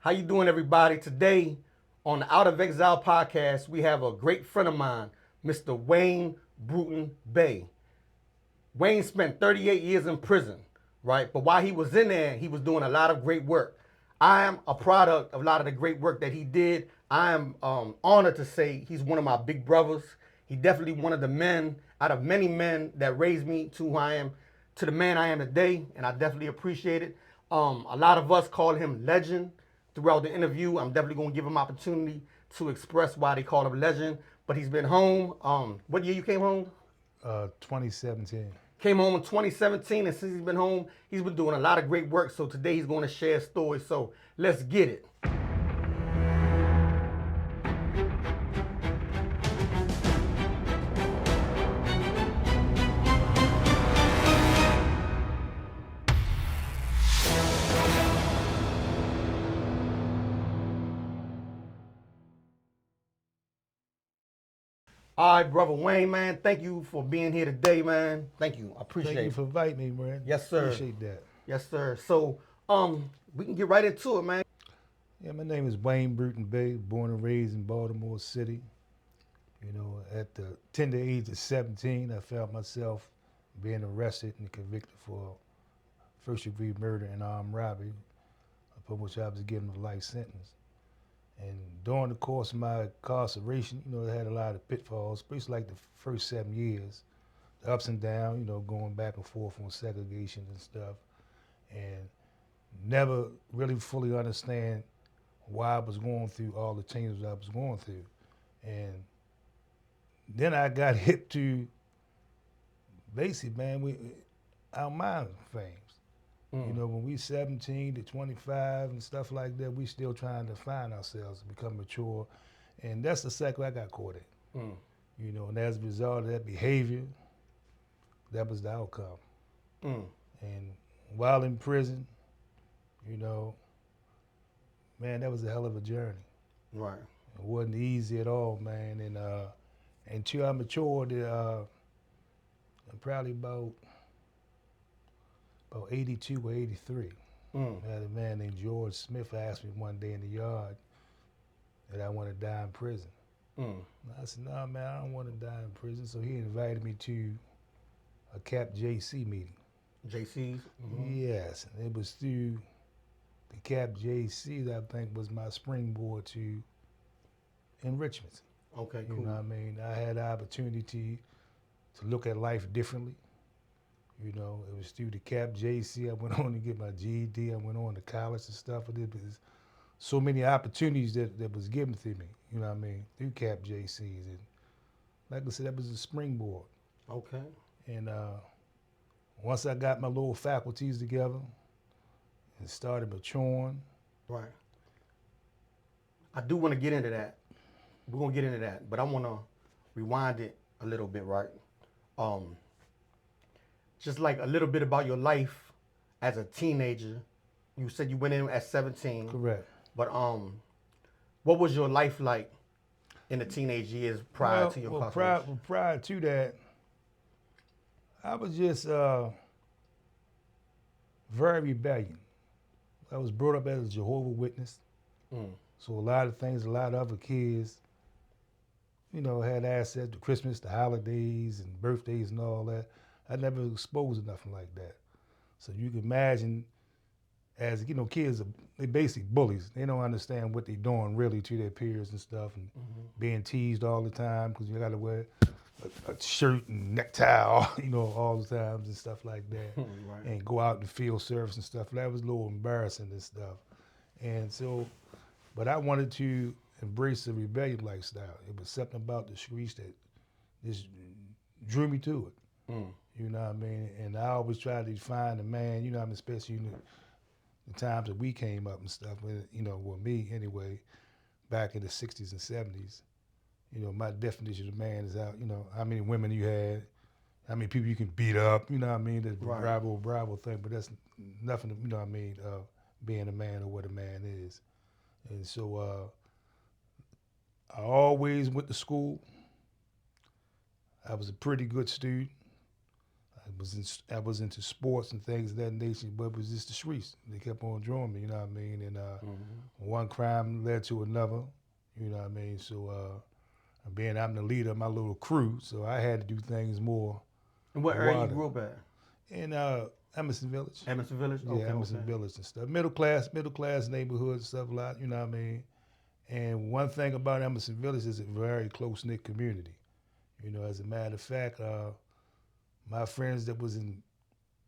How you doing, everybody? Today on the Out of Exile Podcast, we have a great friend of mine, Mr. Wayne Brewton-Bey. Wayne spent 38 years in prison, right? But while he was in there, he was doing a lot of great work. I am a product of a lot of the great work that he did. I am honored to say he's one of my big brothers. He definitely one of the men out of many men that raised me to who I am, to the man I am today, and I definitely appreciate it. A lot of us call him legend. Throughout the interview, I'm definitely going to give him opportunity to express why they call him legend. But he's been home. What year you came home? 2017. Came home in 2017, and since he's been home, he's been doing a lot of great work. So today he's going to share stories. So let's get it. All right, brother Wayne, man. Thank you for being here today, man. Thank you. I appreciate it. Thank you for inviting me, man. Yes, sir. Appreciate that. Yes, sir. So, we can get right into it, man. Yeah, my name is Wayne Brewton-Bey, born and raised in Baltimore City. You know, at the tender age of 17, I found myself being arrested and convicted for first-degree murder and armed robbery, upon which I was given a life sentence. And during the course of my incarceration, you know, I had a lot of pitfalls, especially like the first 7 years, the ups and downs, you know, going back and forth on segregation and stuff, and never really fully understand why I was going through all the changes I was going through. And then I got hit to basically, man, our mind things. You know, when we 17 to 25 and stuff like that, we still trying to find ourselves and become mature. And that's the cycle I got caught in. You know, and as a result of that behavior, that was the outcome. And while in prison, you know, man, that was a hell of a journey. Right. It wasn't easy at all, man. And until I matured, probably about 82 or 83. I had a man named George Smith asked me one day in the yard that I want to die in prison. I said, no, man, I don't want to die in prison. So he invited me to a CAP JC meeting. JC's? Yes, and it was through the CAP JC that I think was my springboard to enrichment. Okay, cool. You know what I mean? I had the opportunity to look at life differently. You know, it was through the CAP JC. I went on to get my GED. I went on to college and stuff. But it was so many opportunities that was given to me, you know what I mean, through CAP JCs. And like I said, that was a springboard. Okay. And once I got my little faculties together and started maturing. Right. I do want to get into that. We're going to get into that. But I want to rewind it a little bit, right? Just like a little bit about your life as a teenager. You said you went in at 17. Correct. But what was your life like in the teenage years prior to your incarceration? Prior to that, I was just very rebellious. I was brought up as a Jehovah's Witness. So a lot of things, a lot of other kids, you know, had access to Christmas, the holidays and birthdays and all that. I never was exposed to nothing like that. So you can imagine, as you know, kids they basically bullies. They don't understand what they're doing really to their peers and stuff, and being teased all the time because you got to wear a shirt and necktie, you know, all the times and stuff like that, Right. and go out and field service and stuff. That was a little embarrassing and stuff. And so, but I wanted to embrace the rebellion lifestyle. It was something about the streets that just drew me to it. You know what I mean? And I always try to find a man, you know what I mean, especially in the times that we came up and stuff, you know, with me anyway, back in the 60s and 70s. You know, my definition of a man is how, you know, how many women you had, how many people you can beat up, you know what I mean, the Right. bravo thing, but that's nothing, you know what I mean, being a man or what a man is. And so I always went to school. I was a pretty good student. I was into sports and things of that nature, but it was just the streets. They kept on drawing me, you know what I mean? And one crime led to another. You know what I mean? So being I'm the leader of my little crew, so I had to do things more. And what area you wider. grew up at? In Emerson Village. Emerson Village? Yeah, Okay, Emerson okay. Village and stuff. Middle class neighborhood and stuff a lot, you know what I mean? And one thing about Emerson Village is a very close-knit community. You know, as a matter of fact, my friends that was in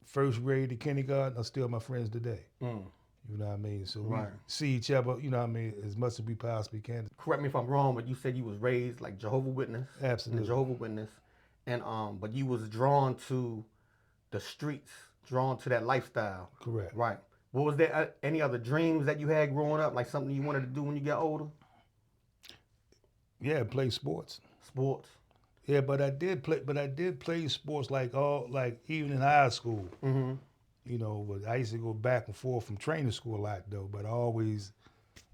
first grade to kindergarten are still my friends today. Mm. You know what I mean? So we Right. see each other, you know what I mean, as much as we possibly can. Correct me if I'm wrong, but you said you was raised like Jehovah Witness. Absolutely. And Jehovah Witness. And but you was drawn to the streets, drawn to that lifestyle. Correct. Right. What was there any other dreams that you had growing up, like something you wanted to do when you get older? Yeah, play sports. Sports. Yeah, but I did play sports like even in high school. Mm-hmm. You know, but I used to go back and forth from training school a lot though, but I always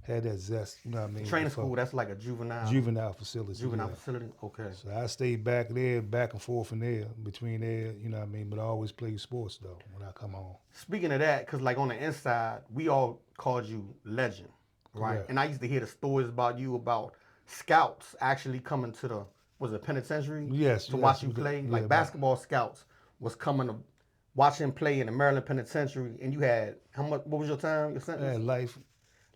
had that zest, you know what I mean? Training school, that's like a juvenile facility. Juvenile yeah. facility? Okay. So I stayed back and forth in there, between there, you know what I mean? But I always played sports though when I come home. Speaking of that, because like on the inside, we all called you legend, right? Correct. And I used to hear the stories about you about scouts actually coming to the, was it penitentiary? Yes. To watch you play? Yeah, Like basketball scouts was coming to watch him play in the Maryland penitentiary, and you had, how much, what was your time, your sentence? Yeah,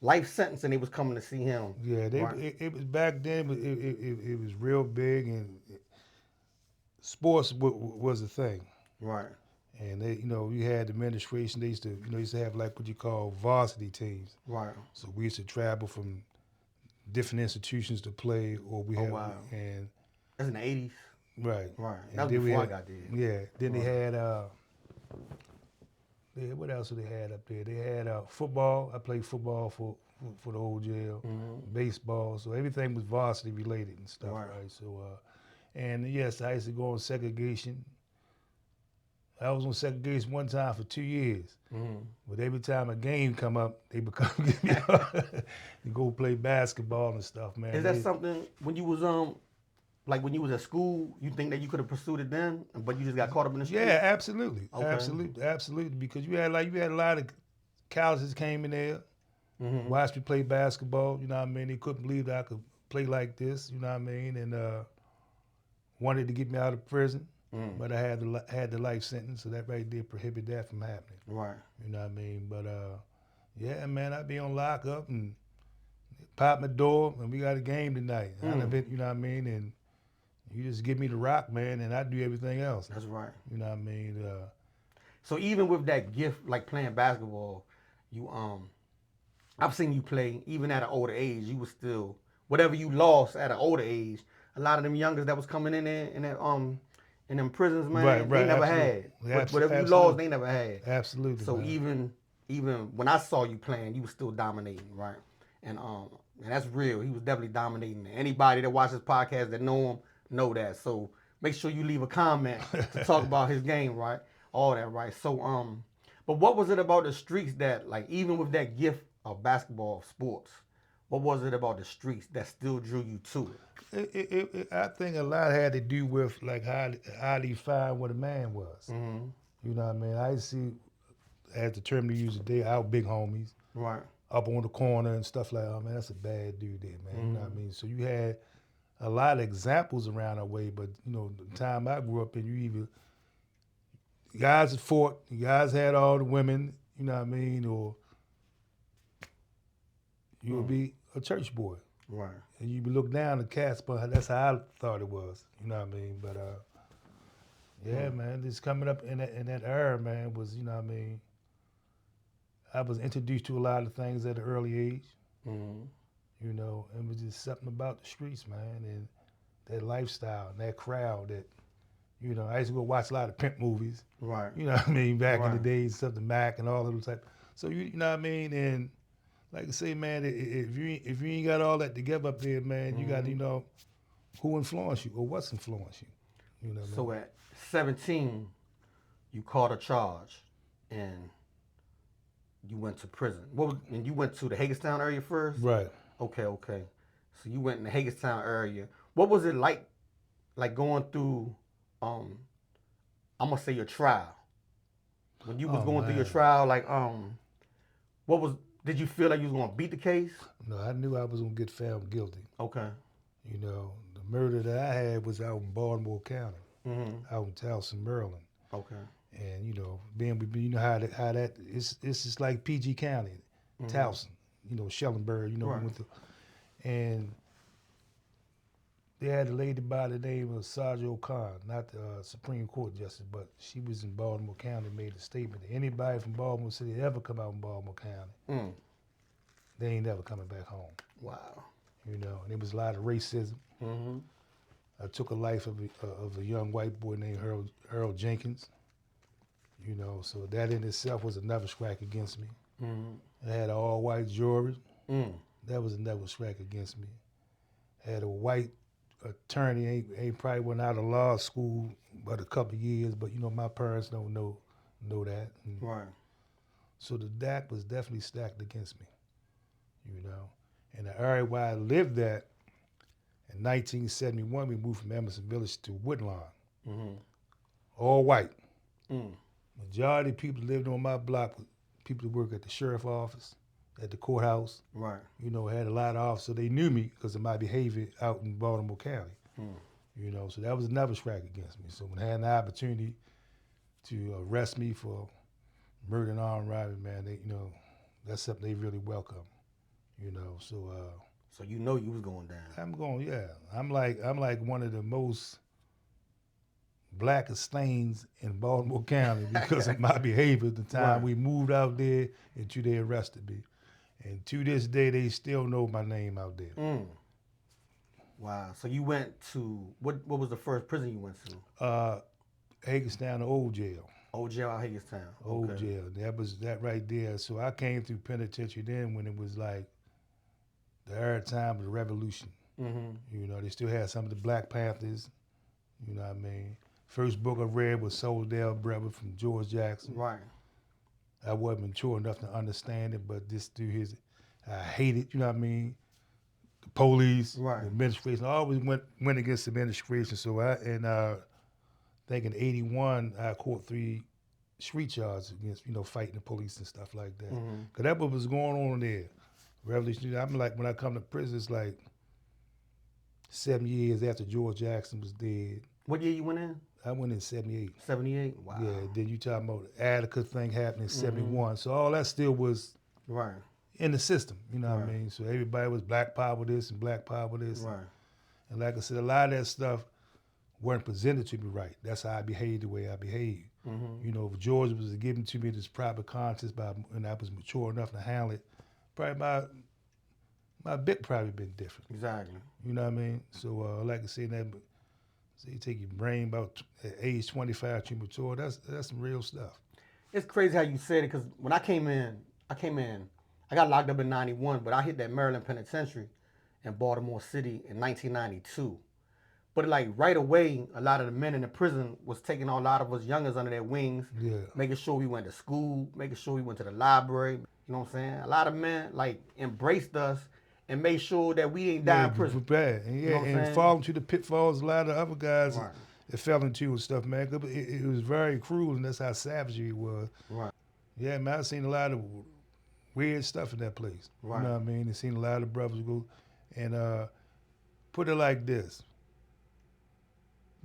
Life sentence, and they was coming to see him. Yeah, right? it was back then, but it was real big, and sports was a thing. Right. And they, you know, you had the administration. They used to have like what you call varsity teams. Right. So we used to travel from different institutions to play, or we had, wow. and That's in the 80s. right, Right. And That was then before I got there. Yeah. Then Right. they had what else did they had up there? They had football. I played football for the old jail. Mm-hmm. Baseball. So everything was varsity related and stuff, right? So, and yes, I used to go on segregation. I was on segregation one time for 2 years. Mm-hmm. But every time a game come up, they become get me up to go play basketball and stuff, man. Is that something when you was like when you was at school, you think that you could have pursued it then, but you just got caught up in the street? Yeah, absolutely, Okay. absolutely. Because you had a lot of colleges came in there, Mm-hmm. watched me play basketball. You know what I mean? They couldn't believe that I could play like this. You know what I mean? And wanted to get me out of prison, but I had the life sentence, so that right there prohibited that from happening. Right. You know what I mean? But yeah, man, I'd be on lockup and pop my door, and we got a game tonight. You know what I mean? And you just give me the rock, man, and I do everything else. That's right. You know what I mean? So even with that gift, like playing basketball, you I've seen you play even at an older age. You was still whatever you lost at an older age. A lot of them youngers that was coming in there in that in them prisons, man, Right, they never absolutely. had. Yeah, Whatever you absolutely. lost, they never had. Absolutely. So man. even when I saw you playing, you was still dominating, right? And that's real. He was definitely dominating. Anybody that watches this podcast that know him know that. So make sure you leave a comment to talk about his game, right? All that, right? So but what was it about the streets that, like, even with that gift of basketball, of sports, what was it about the streets that still drew you to it? I think a lot had to do with like how they find what a man was. Mm-hmm. You know what I mean? I see, as the term they use today, our big homies Right. up on the corner and stuff like, oh man, that's a bad dude there, man. You know what I mean? So you had a lot of examples around our way, but you know, the time I grew up in, you either guys had fought, you guys had all the women, you know what I mean, or you would be a church boy. Right. And you would look down at cats, but that's how I thought it was. You know what I mean? But yeah, man, just coming up in that era, man, was, you know what I mean, I was introduced to a lot of things at an early age. Mm-hmm. You know, and it was just something about the streets, man, and that lifestyle and that crowd that, you know, I used to go watch a lot of pimp movies. Right. You know what I mean? Back in the Right. days, stuff, the Mac and all those type. So you know what I mean? And like I say, man, if you ain't got all that together up there, man, you got to, you know, who influenced you or what's influenced you. You know what I mean? So at 17, you caught a charge and you went to prison. And you went to the Hagerstown area first? Right. Okay. So you went in the Hagerstown area. What was it like going through, I'm gonna say your trial? When you was going through your trial, like, what was Did you feel like you was gonna beat the case? No, I knew I was gonna get found guilty. Okay. You know, the murder that I had was out in Baltimore County, out in Towson, Maryland. Okay. And you know how that it's just like PG County, Towson, Schellenberg, we Right. went to, and they had a lady by the name of Sajo Khan, not the Supreme Court justice, but she was in Baltimore County, made a statement that anybody from Baltimore City ever come out in Baltimore County, they ain't never coming back home. Wow. And there was a lot of racism. I took a life of a young white boy named Harold Jenkins. So that in itself was another strike against me. I had an all-white jury. That was another strike against me. I had a white attorney, ain't probably went out of law school but a couple of years, but my parents don't know that. Right. So the deck was definitely stacked against me. And the area where I lived at, in 1971, we moved from Emerson Village to Woodlawn. All white. Majority of people lived on my block were people who work at the sheriff office, at the courthouse. Right. Had a lot of officers. They knew me because of my behavior out in Baltimore County. So that was another strike against me. So when I had an opportunity to arrest me for murder and armed robbery, man, that's something they really welcome. So you was going down. I'm like one of the most blackest stains in Baltimore County because of my behavior at the time we moved out there until they arrested me. And to this day, they still know my name out there. Wow. So you went to, what was the first prison you went to? Hagerstown, the old jail. Old jail out Hagerstown. Old jail. That was that right there. So I came through penitentiary then when it was like the era time of the revolution. They still had some of the Black Panthers. You know what I mean? First book I read was Soledad Brother from George Jackson. Right. I wasn't mature enough to understand it, but just through I hated, you know what I mean? The police, the administration. I always went against the administration. So I think in 81, I caught 3 street charges against, fighting the police and stuff like that. Because that's what was going on there. Revolution. I'm like, when I come to prison, it's like 7 years after George Jackson was dead. What year you went in? I went in 78. 78? Wow. Yeah, then you talking about the Attica thing happening in 71. So all that still was in the system, what I mean? So everybody was Black Power this and Black Power this. Right. And like I said, a lot of that stuff weren't presented to me right. That's how I behaved the way I behaved. If George was given to me this proper conscience and I was mature enough to handle it, probably my bit probably been different. Exactly. You know what I mean? So like I said, so you take your brain about at age 25 to mature. That's some real stuff. It's crazy how you said it because when I came in, I got locked up in 91, but I hit that Maryland penitentiary in Baltimore City in 1992. But like right away, a lot of the men in the prison was taking a lot of us youngers under their wings, making sure we went to school, making sure we went to the library. You know what I'm saying? A lot of men like embraced us and made sure that we didn't die in prison. Bad. And, and fall into the pitfalls a lot of other guys that fell into and stuff, man. It was very cruel, and that's how savage it was. Right. Yeah, man, I've seen a lot of weird stuff in that place. Right. You know what I mean? I've seen a lot of brothers go, and put it like this.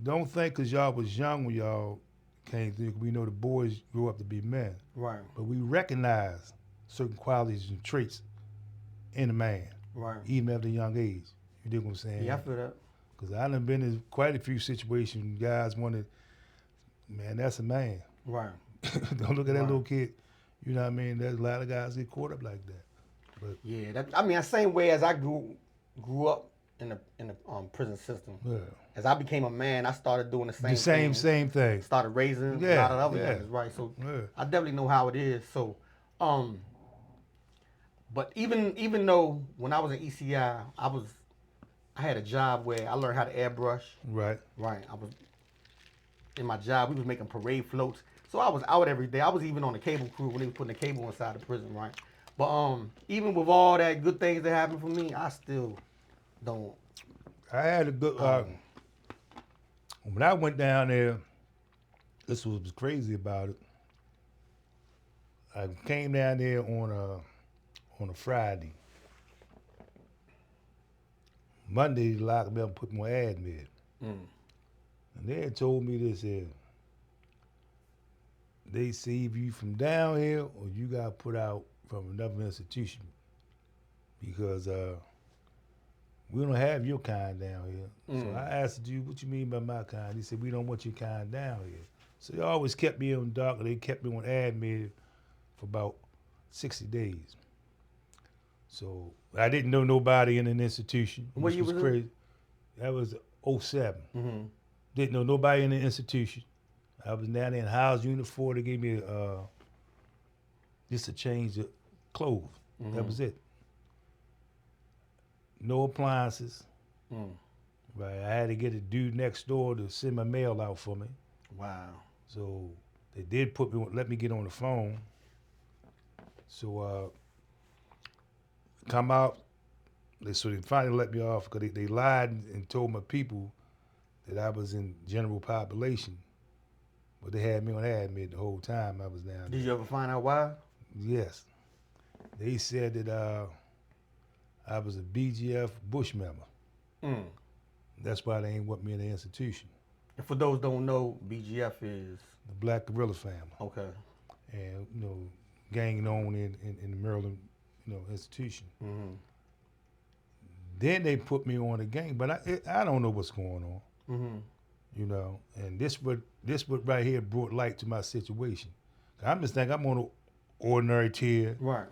Don't think because y'all was young when y'all came through, we know the boys grew up to be men. Right. But we recognize certain qualities and traits in a man. Right. Even at a young age. You dig what I'm saying? Yeah, I feel that. Because I done been in quite a few situations guys wanted, man, that's a man. Right. Don't look at that little kid. You know what I mean? There's a lot of guys get caught up like that. But yeah, the same way as I grew up in the prison system. Yeah. As I became a man, I started doing the same thing. Started raising a lot of other guys, right? So I definitely know how it is. So, but even though when I was in ECI, I had a job where I learned how to airbrush. Right. Right. I was in my job. We was making parade floats. So I was out every day. I was even on the cable crew when they was putting the cable inside the prison, right? But even with all that good things that happened for me, I still don't. I had a good. When I went down there, this was crazy about it. I came down there on a Friday. Monday, they locked me up and put me on admit. And they had told me this here. They save you from down here or you got put out from another institution because we don't have your kind down here. So I asked the dude, what you mean by my kind? He said, we don't want your kind down here. So they always kept me on dock, they kept me on admit for about 60 days. So I didn't know nobody in an institution, What which year was was crazy. That was '07. Mm-hmm. Didn't know nobody in the institution. I was down there in House Unit 4. They gave me just a change of clothes. That was it. No appliances. Right. I had to get a dude next door to send my mail out for me. Wow. So they did let me get on the phone. So come out. So they finally let me off because they lied and told my people that I was in general population. But they had me on admit the whole time I was down there. Did you ever find out why? Yes. They said that I was a BGF Bush member. That's why they ain't want me in the institution. And for those who don't know, BGF is? The Black Guerrilla family. Okay. And, gang known in the Maryland, institution. Then they put me on the gang, but I don't know what's going on. And this what right here brought light to my situation. I'm just thinking I'm on an ordinary tier. Right.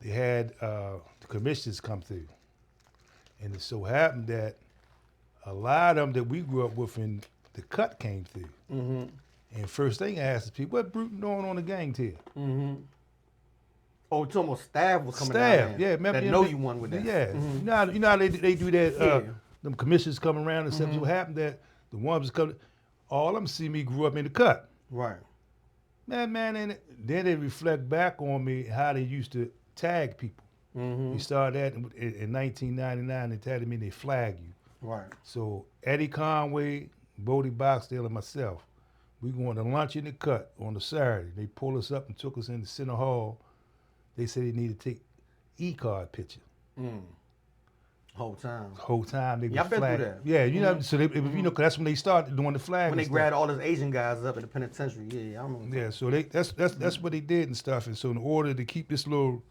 They had the commissioners come through. And it so happened that a lot of them that we grew up with in the cut came through. And first thing I asked the people, what Brewton doing on the gang tier? Oh, it's almost staff was coming Staff, down yeah. there. Remember, That know you one with that. Yeah. You know how they do that, them commissioners come around and stuff. So what happened that the ones that come, all of them see me grew up in the cut. Right. Man, and then they reflect back on me how they used to tag people. You started that in 1999, they tagged me and they flagged you. Right. So Eddie Conway, Bodie Boxdale, and myself, we going to lunch in the cut on the Saturday. They pulled us up and took us in the center hall. They said they needed to take e-card picture. Whole time. Whole time they Yeah, was I've been flagged. through that. Yeah, you know, so they, cause that's when they started doing the flag. When they and grabbed stuff. all those Asian guys up at the penitentiary. Yeah, I remember. Yeah, so that's what they did and stuff. And so in order to keep this little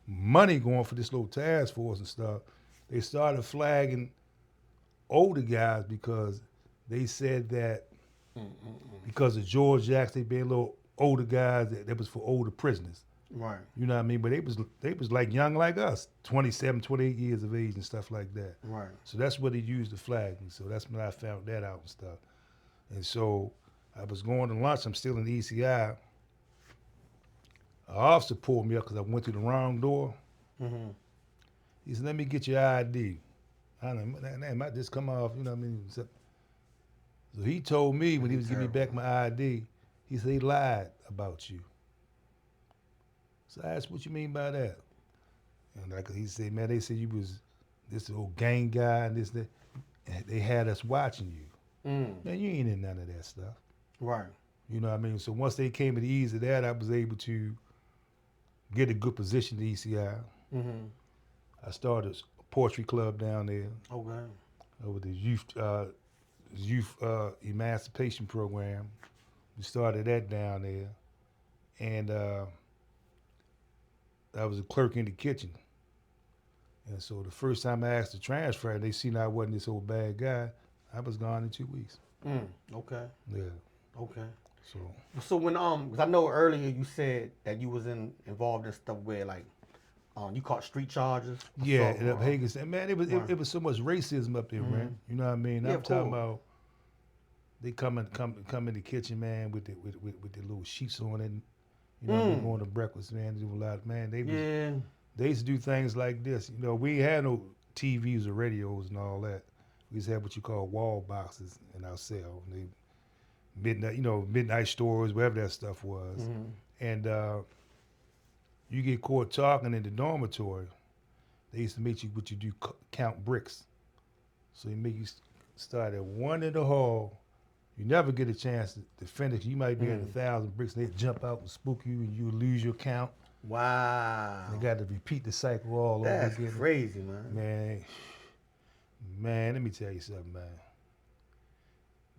money going for this little task force and stuff, they started flagging older guys because they said that because of George Jackson, they being little older guys, that was for older prisoners. Right. You know what I mean? But they was like young like us, 27, 28 years of age and stuff like that. Right. So that's what they used to flag me. So that's when I found that out and stuff. And so I was going to lunch. I'm still in the ECI. An officer pulled me up because I went through the wrong door. He said, let me get your ID. I don't know, that might just come off, you know what I mean? So he told me when he was giving me back my ID, he said he lied about you. So I asked, what you mean by that? And he said, man, they said you was this old gang guy and this, that. And they had us watching you. Man, you ain't in none of that stuff. Right. You know what I mean? So once they came to the ease of that, I was able to get a good position at ECI. I started a poetry club down there. Okay. Over the youth emancipation program. We started that down there. And I was a clerk in the kitchen. And so the first time I asked to transfer, they seen I wasn't this old bad guy, I was gone in 2 weeks. Okay. Yeah. Okay. So when because I know earlier you said that you was involved in stuff where like you caught street charges. yeah, and up Hagen, man, it was so much racism up there, man. You know what I mean? Yeah, I'm talking about they come in the kitchen, man, with the little sheets on it. You know, we going to breakfast, man. They do a lot, man. They used to do things like this. You know, we had no TVs or radios and all that. We used to have what you call wall boxes in our cell. Midnight stores, wherever that stuff was. And you get caught talking in the dormitory. They used to make you what you do, count bricks. So they make you start at one in the hall. You never get a chance to finish. You might be at 1,000 bricks, and they jump out and spook you, and you lose your count. Wow. They got to repeat the cycle all That's over again. crazy, man. Man, let me tell you something, man.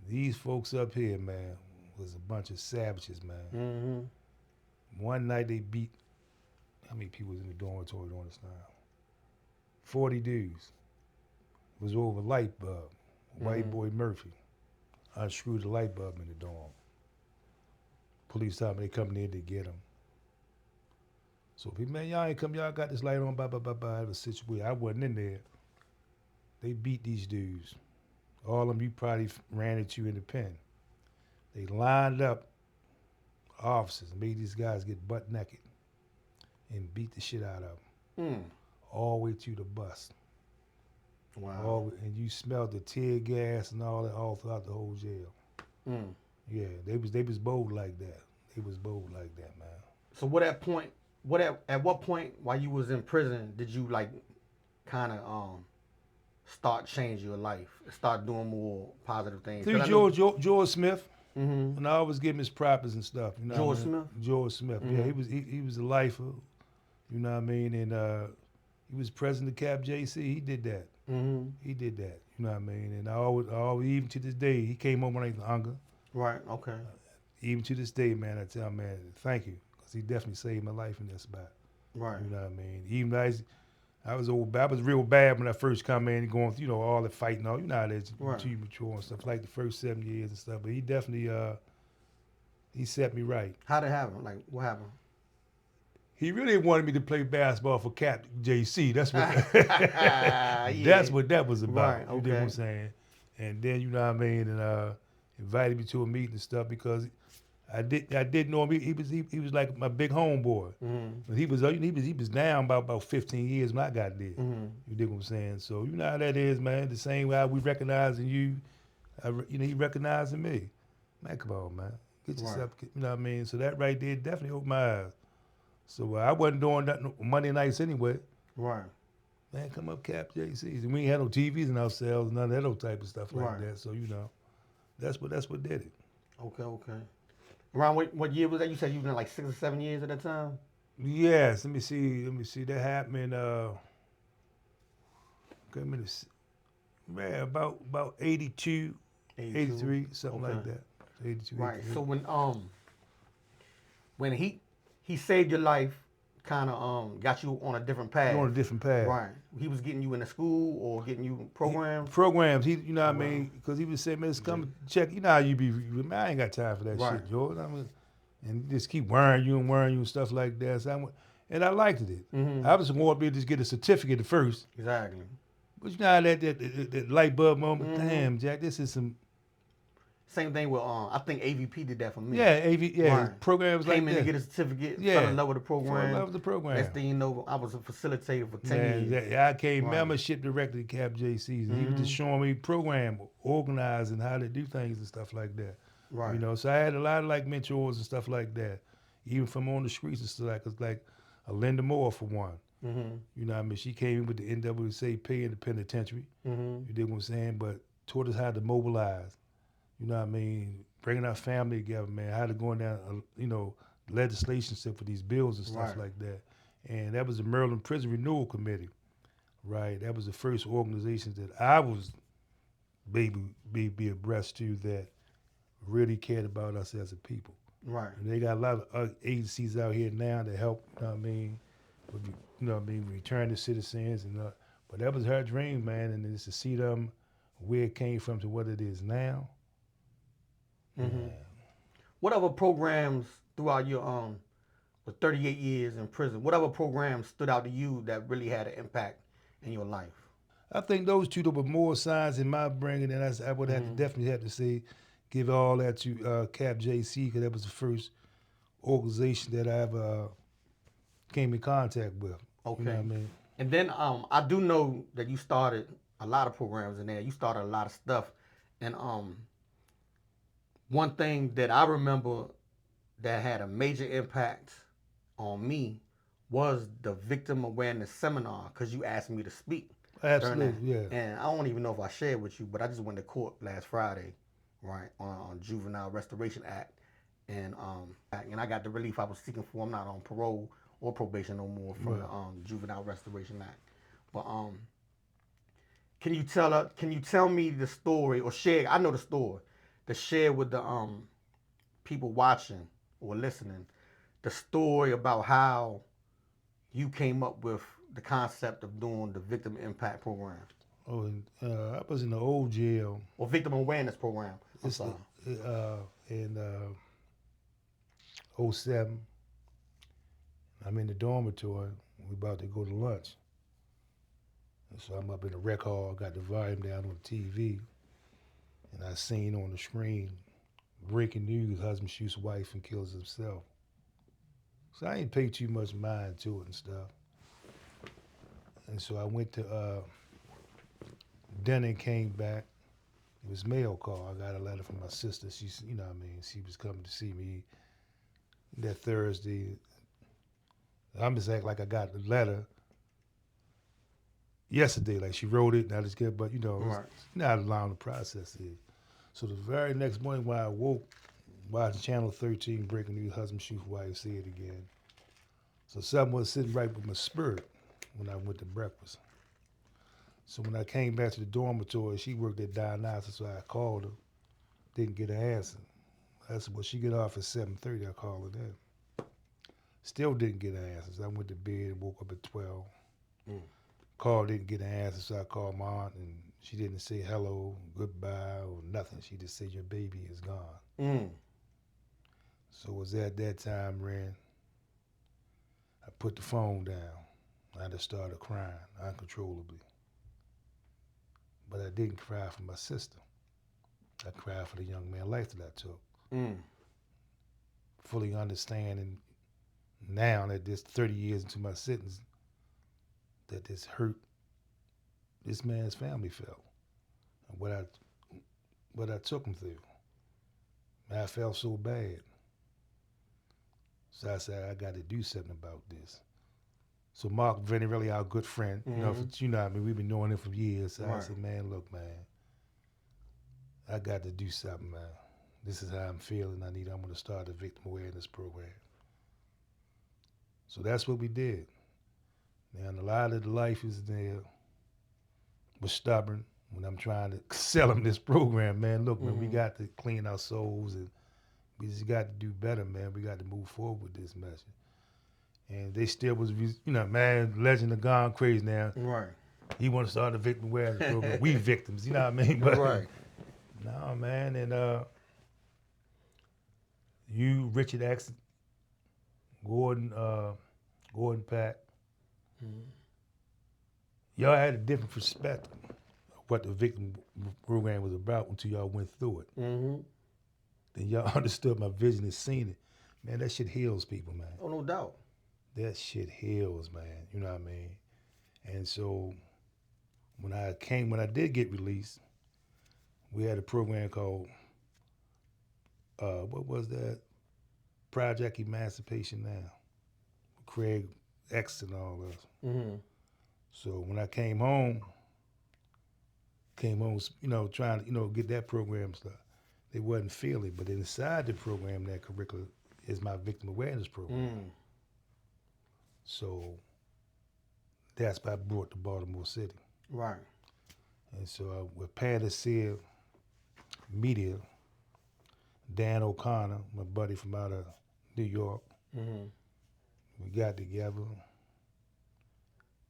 These folks up here, man, was a bunch of savages, man. Mm-hmm. One night they beat, how many people was in the dormitory during this time? 40 dudes. It was over a light bulb. White boy Murphy unscrewed the light bulb in the dorm. Police told me they coming in to get him. So, man, y'all ain't come, y'all got this light on, blah, blah, blah, blah. It was a situation. I wasn't in there. They beat these dudes. All of them you probably ran into in the pen. They lined up officers and made these guys get butt naked and beat the shit out of them. All the way to the bus. Wow. And you smelled the tear gas and all that all throughout the whole jail. Yeah, they was bold like that. They was bold like that, man. So at what point while you was in prison did you like kind of start changing your life, start doing more positive things? Through George Smith. And I always give him his props and stuff. You know George what I mean? Smith? George Smith. Yeah, he was a lifer. You know what I mean? And he was president of Cap JC. He did that. He did that. You know what I mean? And I always even to this day, he came home when I was Unger. Right. Okay. Even to this day, man, I tell him, man, thank you, because he definitely saved my life in that spot. Right. You know what I mean? Even though I was real bad when I first come in, going through, all the fighting, all, how that is, too mature and stuff, like the first 7 years and stuff. But he definitely, he set me right. How'd it happen? Like, what happened? He really wanted me to play basketball for Cap JC. That's what that's what that was about. Right, okay. You know what I'm saying? And then, you know what I mean, and invited me to a meeting and stuff because I did know him. He was like my big homeboy. But he was down about 15 years when I got there. You dig what I'm saying? So you know how that is, man. The same way we recognizing you, he recognizing me. Man, come on, man. Get yourself, you know what I mean? So that right there definitely opened my eyes. So I wasn't doing nothing Monday nights anyway. Right. Man, come up Cap JC's. And we ain't had no TVs in ourselves, none of that old type of stuff like that. So, that's what did it. Okay. Around what year was that? You said you was in like 6 or 7 years at that time? Yes, let me see. That happened in man, about 82, 83, something like that. 82, right. 83. So when he saved your life, kind of got you on a different path. You're on a different path. Right. He was getting you into school or getting you programs? Programs. He, you know what I mean? Because he was saying, man, just come check. You know how you be, man, I ain't got time for that shit, George. And just keep wearing you and stuff like that. So and I liked it. I was more to just get a certificate at first. Exactly. But you know how that light bulb moment, damn, Jack, this is some. Same thing with I think AVP did that for me. Yeah, programs like that. Came in to get a certificate, fell in love with the program. Fell in love with the program. Next thing you know, I was a facilitator for 10 years. I came membership director to Cap JC's, and he was just showing me program, organizing how to do things and stuff like that. Right. So I had a lot of like mentors and stuff like that, even from on the streets and stuff like a Linda Moore for one. You know what I mean? She came in with the NWSAP in the penitentiary. You dig what I'm saying? But taught us how to mobilize. You know what I mean? Bringing our family together, man. How to go down, legislation stuff for these bills and stuff like that. And that was the Maryland Prison Renewal Committee, right? That was the first organization that I was be abreast to that really cared about us as a people. Right. And they got a lot of agencies out here now that help, return to citizens. But that was her dream, man. And just to see them where it came from to what it is now. What other programs throughout your 38 years in prison, what other programs stood out to you that really had an impact in your life? I think those two that were more signs in my bringing, and I would have to definitely have to say, give all that to Cap JC, because that was the first organization that I ever came in contact with. Okay. You know what I mean? And then I do know that you started a lot of programs in there. You started a lot of stuff. And one thing that I remember that had a major impact on me was the victim awareness seminar, because you asked me to speak. Absolutely, yeah. And I don't even know if I shared with you, but I just went to court last Friday, right, on Juvenile Restoration Act. And I got the relief I was seeking for. I'm not on parole or probation no more from Right. the Juvenile Restoration Act. But can you tell me the story or share? I know the story. To share with the people watching or listening, the story about how you came up with the concept of doing the victim impact program Oh, and, I was in the old jail. or victim awareness program. I'm It's sorry. in '07. I'm in the dormitory. We about to go to lunch. And so I'm up in the rec hall, got the volume down on the TV, and I seen on the screen, breaking news, husband shoots wife and kills himself. So I ain't pay too much mind to it and stuff. And so I went to dinner and came back. It was mail call. I got a letter from my sister. She's, you know what I mean, she was coming to see me that Thursday. I'm just acting like I got the letter yesterday, like she wrote it, and I just get, but you know, Right. it's not allowing the process is. So the very next morning when I woke, watched Channel 13, breaking news, husband shoots wife, say it again. So something was sitting right with my spirit when I went to breakfast. So when I came back to the dormitory, she worked at dialysis, so I called her, didn't get an answer. I said, well, she get off at 7:30, I called her then. Still didn't get an answer, so I went to bed and woke up at 12. Called, didn't get an answer, so I called my aunt, and she didn't say hello, goodbye, or nothing. She just said, your baby is gone. So it was at that time, Ren, I put the phone down. I just started crying uncontrollably. But I didn't cry for my sister. I cried for the young man's life that I took. Fully understanding now that this 30 years into my sentence, that this hurt this man's family felt, and what I took him through. And I felt so bad. So I said, I got to do something about this. So Mark Venirelli, our good friend, you know what I mean, we've been knowing him for years. So I Right. said, man, look, man, I got to do something, man. This is how I'm feeling. I'm going to start a victim awareness program. So that's what we did. And a lot of the life is there was stubborn when I'm trying to sell them this program, man. Look, man, we got to clean our souls and we just got to do better, man. We got to move forward with this message. And they still was, you know, man, legend have gone crazy now. Right. He want to start a victim awareness program. We victims, you know what I mean? But Right. no, man, and you, Richard X, Gordon Pack, y'all had a different perspective of what the victim program was about until y'all went through it. Then y'all understood my vision and seen it. Man, that shit heals people, man. Oh, no doubt. That shit heals, man. You know what I mean? And so when I did get released, we had a program called, what was that? Project Emancipation Now. Craig X and all us. So when I came home, you know, trying to, you know, get that program stuff. They wasn't feeling, but inside the program, that curriculum is my victim awareness program. So that's why I brought to Baltimore City. Right. And so with Panacea Media, Dan O'Connor, my buddy from out of New York, we got together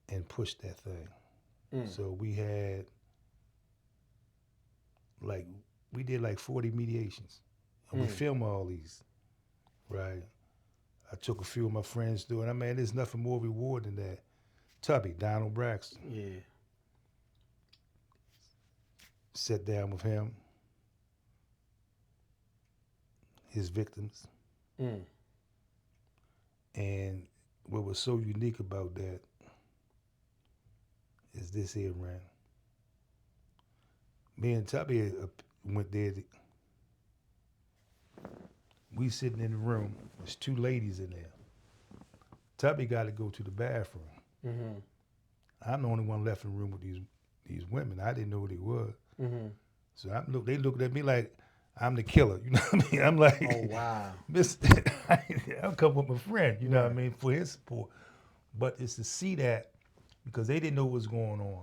and pushed that thing. So we had we did like 40 mediations. And we filmed all these, right? I took a few of my friends through it. I mean, there's nothing more rewarding than that. Tubby, Donald Braxton. Yeah. Sat down with him, his victims. And what was so unique about that is this here, Ren. Me and Tubby went there. We sitting in the room. There's two ladies in there. Tubby got to go to the bathroom. I'm the only one left in the room with these women. I didn't know who they were. So they looked at me like I'm the killer. You know what I mean? I'm like, Oh wow. I'll come with my friend. You know what I mean, for his support. But it's to see that because they didn't know what was going on,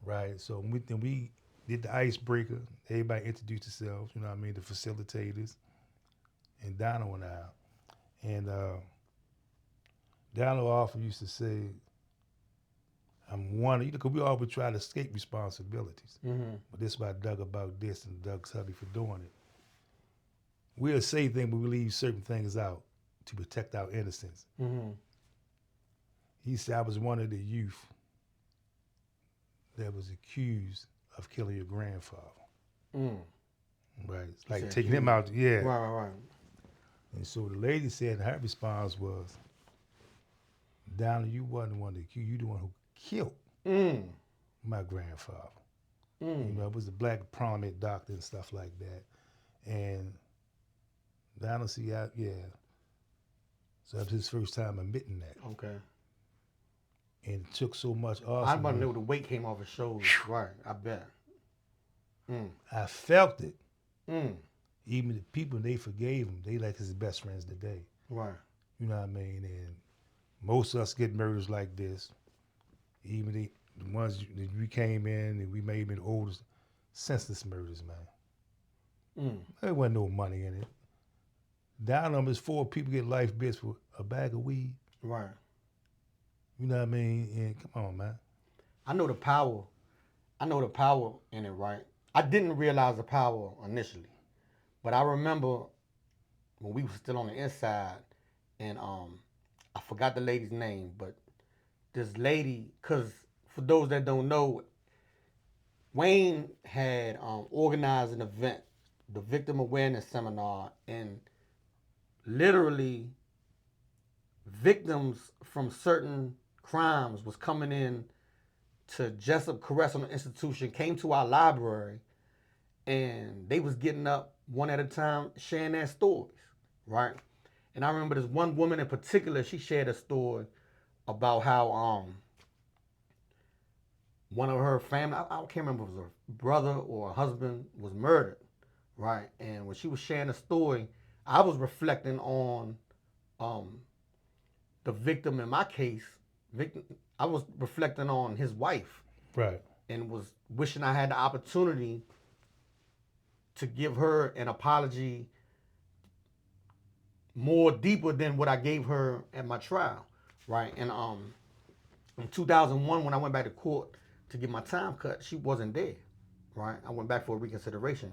right? So then we did the icebreaker. Everybody introduced themselves. You know what I mean? The facilitators, and Donald went out, and Donald often used to say, I'm one, because we always try to escape responsibilities. Mm-hmm. But this is why I dug about this and Doug Subby for doing it. We'll say things, but we leave certain things out to protect our innocence. Mm-hmm. He said, I was one of the youth that was accused of killing your grandfather. Mm. Right. It's like taking him out. Yeah. Right. And so the lady said her response was, Donald, you wasn't the one to accuse, you the one who killed my grandfather. You know, it was a black prominent doctor and stuff like that. And Donald see out, so that was his first time admitting that. Okay. And it took so much off. I want to know the weight came off his shoulders. Right, I bet. I felt it. Mm. Even the people, they forgave him. They like his best friends today. Right. You know what I mean? And most of us get murders like this. Even the ones that we came in and we may have been oldest, senseless murders, man. There wasn't no money in it. Down on is 4 people get life bits for a bag of weed. Right. You know what I mean? And come on, man. I know the power in it, right? I didn't realize the power initially. But I remember when we were still on the inside, and I forgot the lady's name, but this lady, because for those that don't know, Wayne had organized an event, the Victim Awareness Seminar, and literally victims from certain crimes was coming in to Jessup Correctional Institution, came to our library, and they was getting up one at a time sharing their stories, right? And I remember this one woman in particular, she shared a story about how one of her family, I can't remember if it was her brother or her husband, was murdered, right? And when she was sharing the story, I was reflecting on the victim in my case. I was reflecting on his wife. Right. And was wishing I had the opportunity to give her an apology more deeper than what I gave her at my trial, right? And in 2001, when I went back to court to get my time cut, she wasn't there, right? I went back for a reconsideration,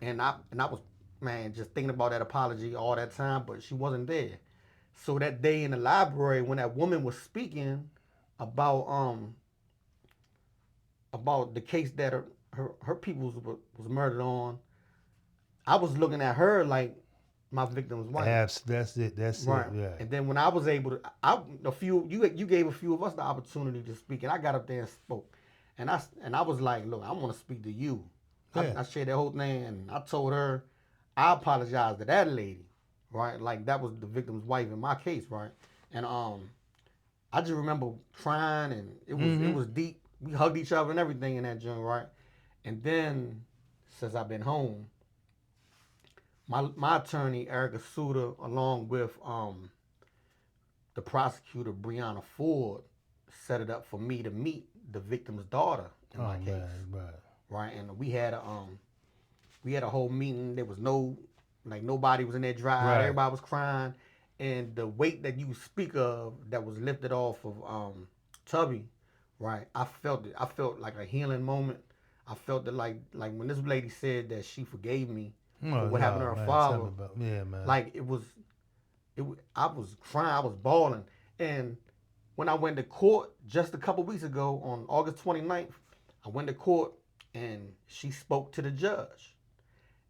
and I was, man, just thinking about that apology all that time, but she wasn't there. So that day in the library, when that woman was speaking about the case that her people was murdered on, I was looking at her like my victim's wife. That's it. Right. Yeah. And then when I was able to, you gave a few of us the opportunity to speak, and I got up there and spoke, and I was like, look, I want to speak to you. Yeah. I shared that whole thing, and I told her I apologized to that lady, right? Like that was the victim's wife in my case, right? And I just remember crying, and it was deep. We hugged each other and everything in that joint, right? And then since I've been home, my attorney, Erica Suter, along with the prosecutor, Brianna Ford, set it up for me to meet the victim's daughter in my case. Right. And we had a whole meeting. There was nobody was in there dry. Right. Everybody was crying. And the weight that you speak of that was lifted off of Tubby, right? I felt it. I felt like a healing moment. I felt it like when this lady said that she forgave me for what happened to her father. Yeah, man. Like I was crying, I was bawling. And when I went to court just a couple weeks ago on August 29th, I went to court and she spoke to the judge.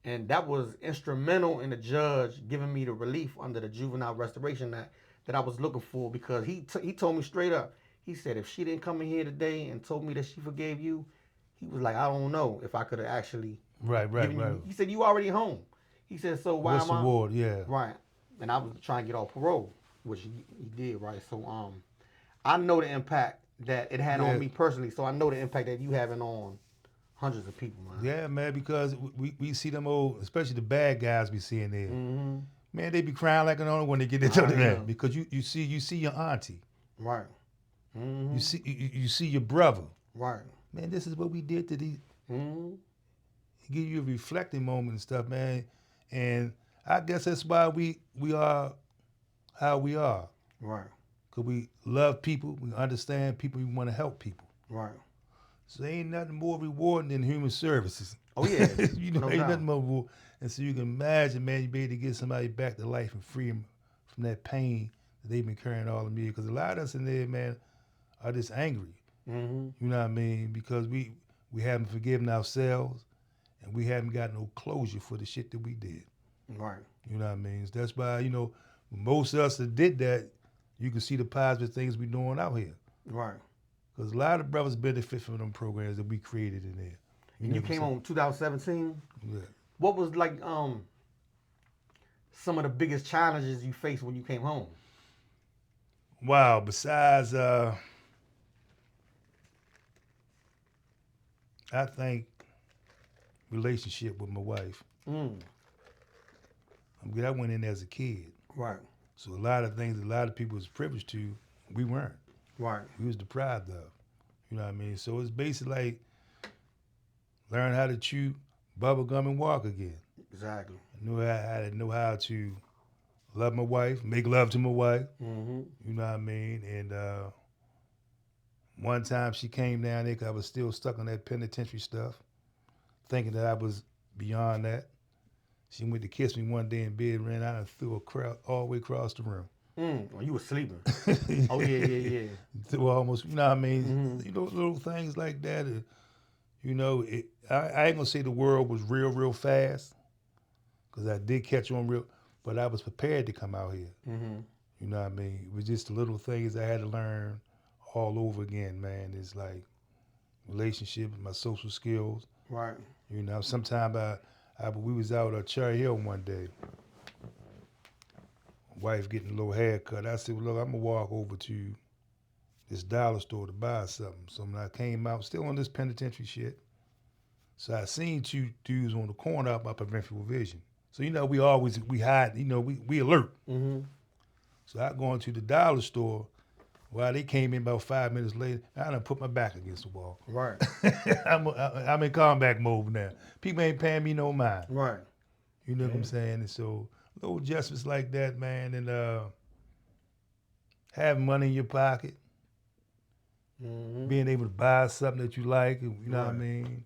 And that was instrumental in the judge giving me the relief under the Juvenile Restoration Act that I was looking for, because he told me straight up. He said, if she didn't come in here today and told me that she forgave you, he was like, I don't know if I could have actually given you. He said, you already home. He said, so why What's am I? the ward? Yeah. Right. And I was trying to get off parole, which he did, right? So I know the impact that it had on me personally. So I know the impact that you having on Hundreds of people, man. Yeah, man, because we see them old, especially the bad guys we see in there. Mm-hmm. Man, they be crying like an old when they get into Yeah. that because you see your auntie, Right. Mm-hmm. you see your brother. Right. Man, this is what we did to these. Mm-hmm. Give you a reflecting moment and stuff, man. And I guess that's why we are how we are. Right. Because we love people, we understand people, we want to help people. Right. So ain't nothing more rewarding than human services. Oh yeah. You know, No ain't doubt. nothing more rewarding. And so you can imagine, man, you be able to get somebody back to life and free them from that pain that they've been carrying all of years. Because a lot of us in there, man, are just angry. Mm-hmm. You know what I mean? Because we haven't forgiven ourselves and we haven't got no closure for the shit that we did. Right. You know what I mean? So that's why, most of us that did that, you can see the positive things we doing out here. Right. Because a lot of brothers benefit from them programs that we created in there. And you came home 2017. Yeah. What was like some of the biggest challenges you faced when you came home? Wow, besides, I think relationship with my wife. Mm. I went in as a kid. Right. So a lot of things a lot of people was privileged to, we weren't. Right. We was deprived of. You know what I mean? So it's basically like learn how to chew bubble gum and walk again. Exactly. I know how to love my wife, make love to my wife. Mm-hmm. You know what I mean? And one time she came down there because I was still stuck on that penitentiary stuff, thinking that I was beyond that. She went to kiss me one day in bed, ran out and threw a crowd all the way across the room. Oh, you were sleeping. Oh, yeah. Threw almost, you know what I mean? Mm-hmm. You know, little things like that. I ain't gonna say the world was real fast, because I did catch on real, but I was prepared to come out here. Mm-hmm. You know what I mean? It was just the little things I had to learn all over again, man. It's like relationships, my social skills. Right. You know, sometime we was out at Cherry Hill one day. Wife getting a little haircut. I said, well, look, I'm gonna walk over to this dollar store to buy something. So when I came out, still on this penitentiary shit, so I seen two dudes on the corner up my peripheral vision. So, we hide, we alert. Mm-hmm. So I go into the dollar store. While they came in about 5 minutes later, I done put my back against the wall. Right. I'm in combat mode now. People ain't paying me no mind. Right. You know what I'm saying? And so little adjustments like that, man, and having money in your pocket, Mm-hmm. being able to buy something that you like, you know what I Right. mean?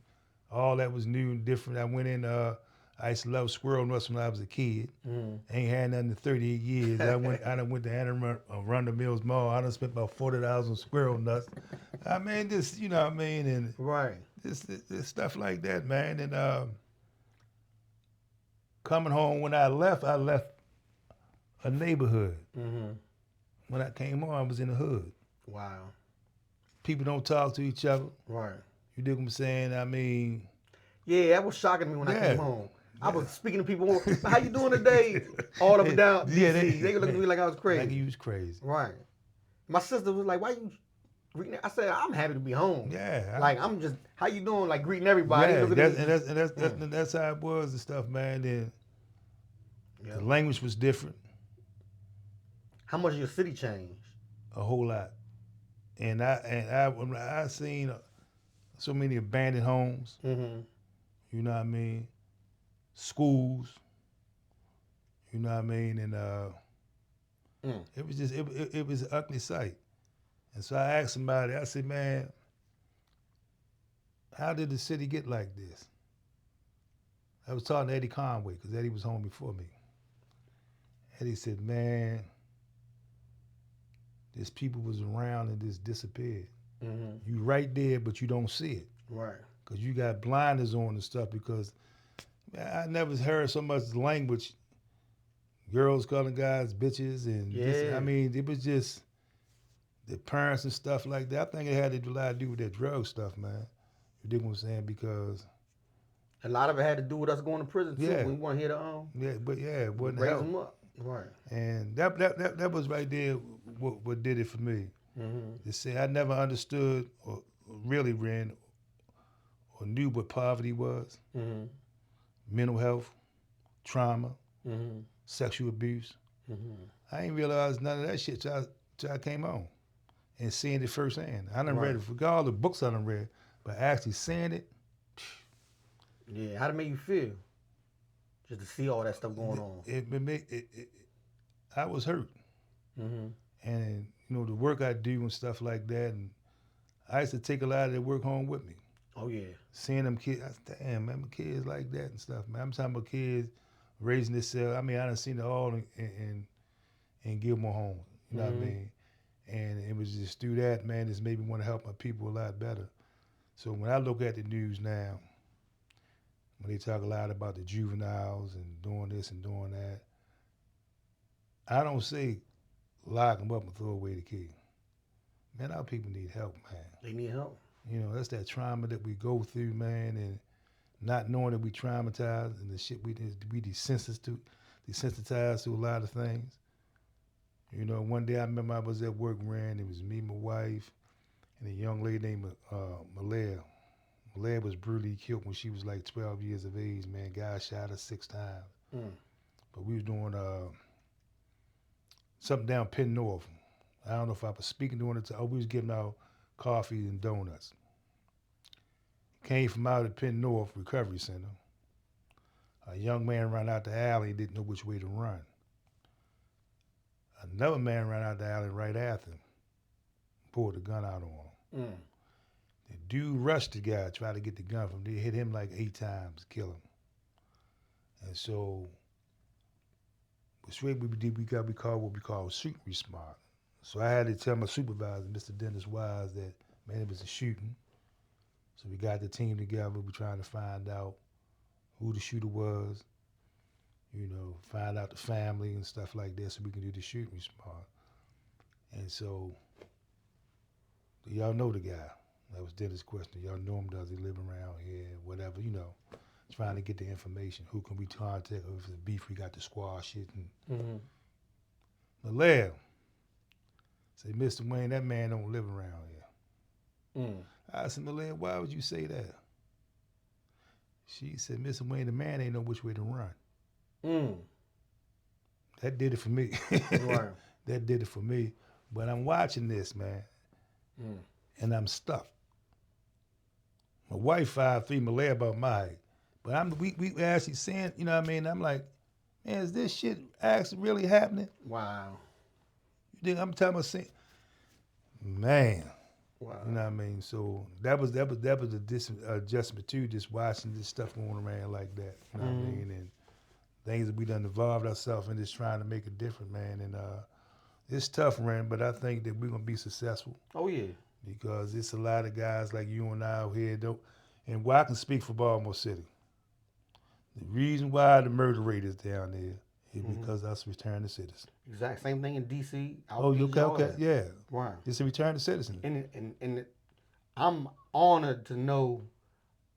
All that was new and different. I went in, I used to love squirrel nuts when I was a kid. Mm-hmm. Ain't had nothing in 38 years. I done went to Anna Runda Mills Mall. I done spent about $40 on squirrel nuts. I mean, this, you know what I mean? And Right. this stuff like that, man. And coming home, when I left a neighborhood. Mm-hmm. When I came home, I was in the hood. Wow. People don't talk to each other. Right. You dig what I'm saying? I mean, Yeah, that was shocking me when I Yeah. came home. I was speaking to people, how you doing today? All up and down Yeah, DC. They looked at me like I was like crazy. you was crazy. Right. My sister was like, why you greeting? I said, I'm happy to be home. Yeah. Like, I'm just, how you doing? Like, greeting everybody. Yeah, Look at me. that's how it was and stuff, man. Then Yeah. the language was different, How much your city changed? a whole lot. And when I seen so many abandoned homes, Mm-hmm. you know what I mean, schools, you know what I mean, and it was just it was an ugly sight. And so I asked somebody, I said, man, how did the city get like this? I was talking to Eddie Conway, because Eddie was home before me. Eddie said, man, these people was around and just disappeared. Mm-hmm. You right there, but you don't see it. Right. Because you got blinders on and stuff, because man, I never heard so much language, girls calling guys bitches, and Yeah. I mean, it was just the parents and stuff like that. I think it had a lot to do with that drug stuff, man. You dig what I'm saying? Because A lot of it had to do with us going to prison, too. Yeah. We weren't here to it wasn't raise help. them up. Right. And that was right there what did it for me. Mm-hmm. To say I never understood or really, Ren, or knew what poverty was, Mm-hmm. mental health, trauma, Mm-hmm. sexual abuse. Mm-hmm. I ain't realized none of that shit till I came on and seeing it firsthand. I done read Right. it, forgot all the books I done read, but actually seeing it, Yeah. How'd it make you feel? Just to see all that stuff going on. I was hurt. Mm-hmm. And, the work I do and stuff like that, and I used to take a lot of that work home with me. Oh yeah. Seeing them kids, I said, damn, man, my kids like that and stuff, man. I'm talking about kids raising themselves. I mean, I done seen it all and give them a home. You know what I mean? And it was just through that, man, it's made me want to help my people a lot better. So when I look at the news now, when they talk a lot about the juveniles and doing this and doing that, I don't say lock them up and throw away the key. Man, our people need help, man. They need help. That's that trauma that we go through, man, and not knowing that we traumatized and the shit we desensitized to a lot of things. One day I remember I was at work, ran. It was me, my wife, and a young lady named Malaya. Malaya was brutally killed when she was like 12 years of age, man. Guy shot her 6 times. Mm. But we was doing something down Penn North. I don't know if I was speaking during the time. We was giving out coffee and donuts. Came from out at Penn North Recovery Center. A young man ran out the alley, didn't know which way to run. Another man ran out the alley right after him, pulled the gun out on him. Mm. The dude rushed the guy, tried to get the gun from him. They hit him like 8 times, kill him. And so, straight we call what we call shooting response. So I had to tell my supervisor, Mr. Dennis Wise, that, man, it was a shooting. So we got the team together. We trying to find out who the shooter was, find out the family and stuff like that so we can do the shooting response. And so, y'all know the guy. That was Dennis' question. Y'all know him, does he live around here, whatever, trying to get the information. Who can we contact? Or if it's beef, we got to squash it. And Malaya said, Mr. Wayne, that man don't live around here. Mm. I said, Malaya, why would you say that? She said, Mr. Wayne, the man ain't know which way to run. Mm. That did it for me. Right. That did it for me. But I'm watching this, man, and I'm stuck. My wife 5'3", Malaya about my height. But we actually saying, you know what I mean? I'm like, man, is this shit actually really happening? Wow. You think I'm talking about saying, man. Wow. You know what I mean? So that was a adjustment too, just watching this stuff going around like that. You know what I mean? And things that we done involved ourselves in, just trying to make a difference, man. And it's tough, man, but I think that we're gonna be successful. Oh yeah. Because it's a lot of guys like you and I out here, and why I can speak for Baltimore City. The reason why the murder rate is down there is because us returning citizens. Exact same thing in DC. Oh, okay, yeah. Right. It's a return to citizen. And I'm honored to know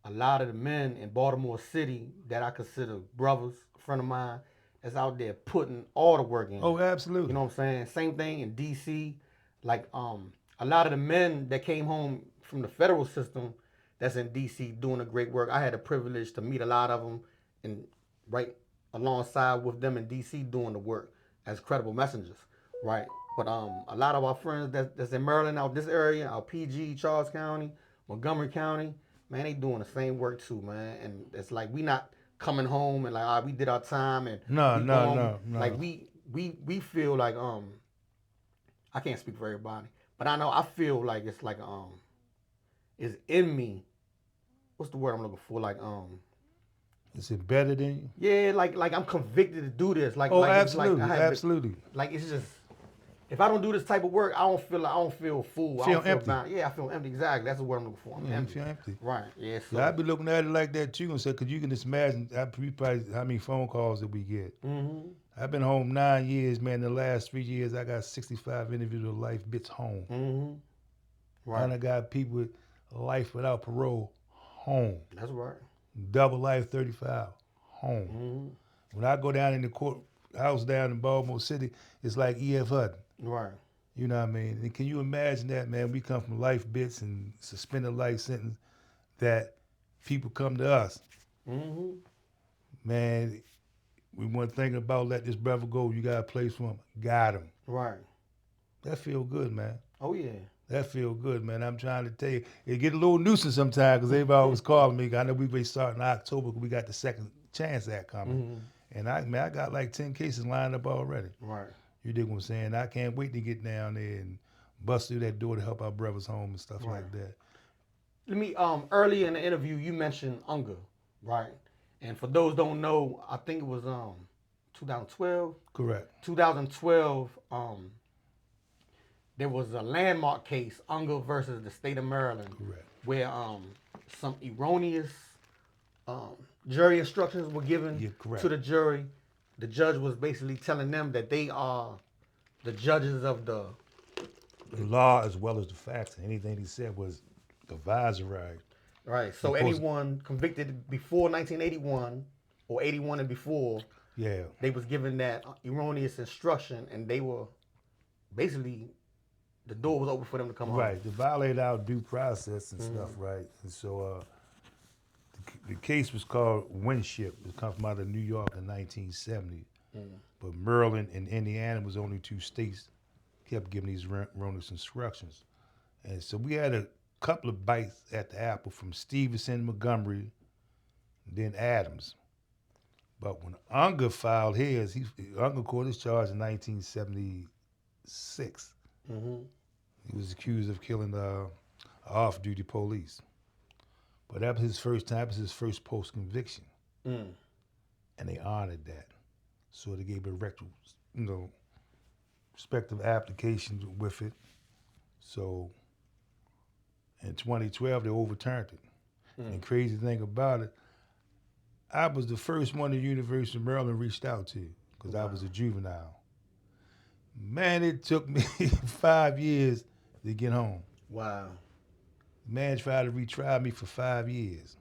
a lot of the men in Baltimore City that I consider brothers, a friend of mine, that's out there putting all the work in. Oh, absolutely. You know what I'm saying? Same thing in DC. Like a lot of the men that came home from the federal system that's in DC doing the great work. I had the privilege to meet a lot of them and right alongside with them in DC doing the work as credible messengers, right? But a lot of our friends that's in Maryland, out this area, out PG, Charles County, Montgomery County, man, they doing the same work too, man. And it's like we not coming home and like, all right, we did our time and no. Like we feel like I can't speak for everybody, but I feel like it's like it's in me. What's the word I'm looking for? Like It's embedded in you. yeah, like I'm convicted to do this. Like absolutely, like absolutely. Like it's just if I don't do this type of work, I don't feel full. I don't feel empty. bound. Yeah, I feel empty. Exactly. That's the word I'm looking for. I'm empty. You feel empty. Right. Yeah. So. Yeah, I be looking at it like that too, and say, cause you can just imagine probably how many phone calls that we get. Mm-hmm. I've been home 9 years, man. The last 3 years, I got 65 individual life bits home. Mm-hmm. Right. And I got people with life without parole home. That's right. Double life 35 home. Mm-hmm. When I go down in the courthouse down in Baltimore City, it's like E.F. Hutton. Right. You know what I mean? And can you imagine that, man? We come from life bits and suspended life sentence that people come to us. Mm-hmm. Man, we weren't thinking about let this brother go. You got a place for him. Got him. Right. That feel good, man. Oh yeah. That feel good, man. I'm trying to tell you. It get a little nuisance sometimes because everybody was calling me. I know we be starting October because we got the Second Chance Act coming. Mm-hmm. And I got like 10 cases lined up already. Right. You dig what I'm saying? I can't wait to get down there and bust through that door to help our brothers home and stuff like that. Let me early in the interview you mentioned Unger, right? And for those don't know, I think it was 2012. Correct. 2012, there was a landmark case, Unger versus the state of Maryland, Correct. where some erroneous jury instructions were given to the jury. The judge was basically telling them that they are the judges of the law as well as the facts. Anything he said was advisory. Right. So anyone convicted before 1981 or 81 and before, they was given that erroneous instruction, and they were basically the door was open for them to come home. Right. To violate our due process and stuff, right? And so the case was called Winship. It comes from out of New York in 1970. But Maryland and Indiana was only two states kept giving these erroneous instructions. And so we had a couple of bites at the apple from Stevenson, Montgomery, then Adams. But when Unger filed his, Unger caught his charge in 1976. He was accused of killing off-duty police. But that was his first time, that was his first post-conviction. And they honored that. So they gave a respective application with it. So in 2012, they overturned it. And the crazy thing about it, I was the first one the University of Maryland reached out to because I was a juvenile. Man, it took me 5 years to get home. Wow. Man tried to retry me for 5 years.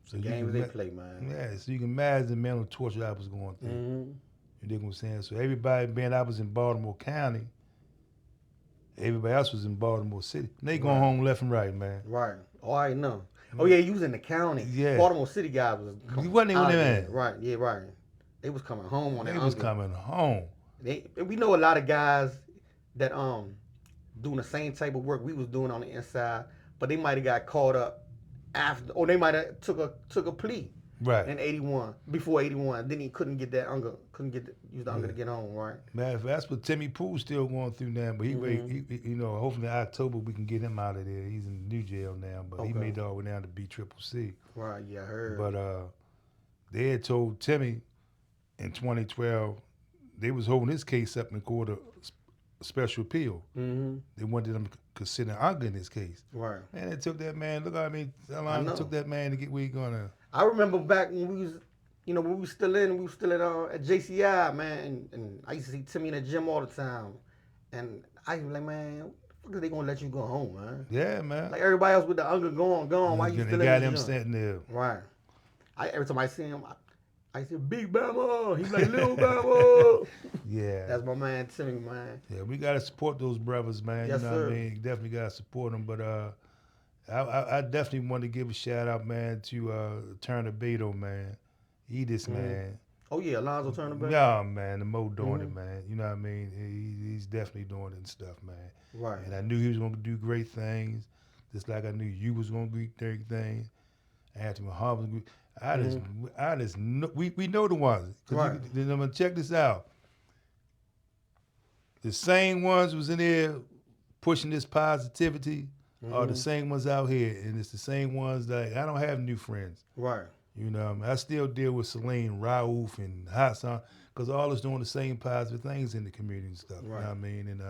So the game they play, man. Yeah, so you can imagine the mental torture I was going through. You dig what I'm saying? So everybody, man, I was in Baltimore County. Everybody else was in Baltimore City. And they going home left and right, man. Right. Oh, I know. Oh, yeah, you was in the county. Yeah. Baltimore City guys was coming. You wasn't even there. Right, yeah, right. They was coming home on that. They was coming home. We know a lot of guys that doing the same type of work we was doing on the inside, but they might have got caught up after, or they might have took a plea. Right. In 81, before 81, then he couldn't get that Unger, use the Unger to get home, right? Man, that's what Timmy Pooh's still going through now, but he hopefully in October we can get him out of there. He's in the new jail now, but he made it all the way down to BCCC. Right, yeah, I heard. But they had told Timmy in 2012 they was holding his case up in court of special appeal. They wanted them to consider Unger in this case. Right. Man, it took that man, look at me, how long it took that man to get where he gonna. I remember back when we was, when we was still at JCI, man, and I used to see Timmy in the gym all the time. And I was like, man, what the fuck are they gonna let you go home, man? Yeah, man. Like everybody else with the Unger gone, why you still in the gym? They got him standing there. Right. Every time I see him, I say, Big Bama. He's like, Little Bama. Yeah. That's my man, Timmy, man. Yeah, we got to support those brothers, man. Yes, you know sir. what I mean? You definitely got to support them. But I definitely want to give a shout out, man, to Turner Beto, man. He this man. Oh, yeah, Alonzo Turner Beto? Yeah, man. The Mo doing it, man. You know what I mean? He's definitely doing it and stuff, man. Right. And I knew he was going to do great things, just like I knew you was going to do great things. Anthony Muhammad was we know the ones. Right. I'm going to check this out. The same ones was in there pushing this positivity are the same ones out here. And it's the same ones that I don't have new friends. Right. You know what I mean? I still deal with Celine, Raouf, and Hassan because all is doing the same positive things in the community and stuff. Right. You know what I mean? And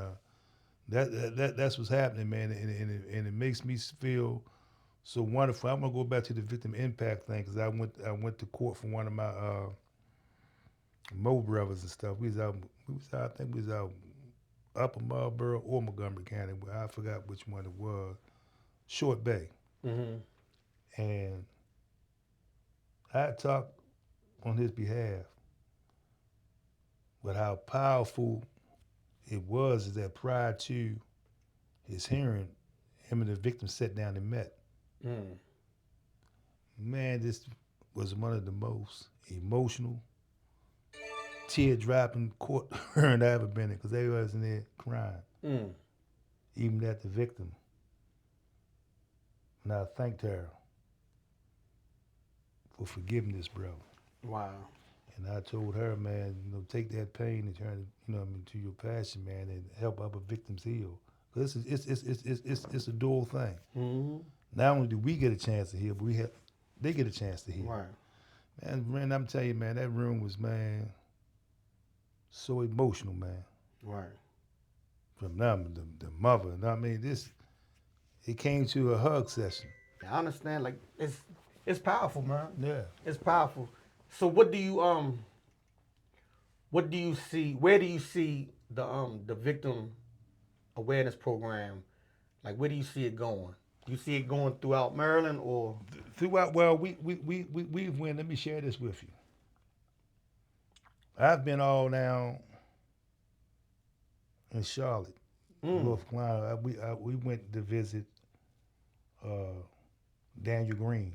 that's what's happening, man. And it makes me feel so wonderful. I'm gonna go back to the victim impact thing because I went to court for one of my Mo brothers and stuff. I think we was out Upper Marlboro or Montgomery County. I forgot which one it was. Short Bay. And I talked on his behalf. But how powerful it was is that prior to his hearing, him and the victim sat down and met. Man, this was one of the most emotional, tear-dropping court hearing I ever been in because they wasn't there crying, Mm. even at the victim. And I thanked her for forgiving this brother. Wow. And I told her, man, take that pain and turn it, into your passion, man, and help other victims heal. Because it's a dual thing. Mm-hmm. Not only do we get a chance to heal, but they get a chance to heal. Right. Man, I'm telling you, man, that room was, man, so emotional, man. Right. From them, the mother. And I mean, it came to a hug session. I understand. Like it's powerful, man. Yeah. It's powerful. So what do you see? Where do you see the victim awareness program? Like where do you see it going? Do you see it going throughout Maryland or Throughout? Well, we've went. Let me share this with you. I've been all down in Charlotte, North Carolina. We went to visit Daniel Green.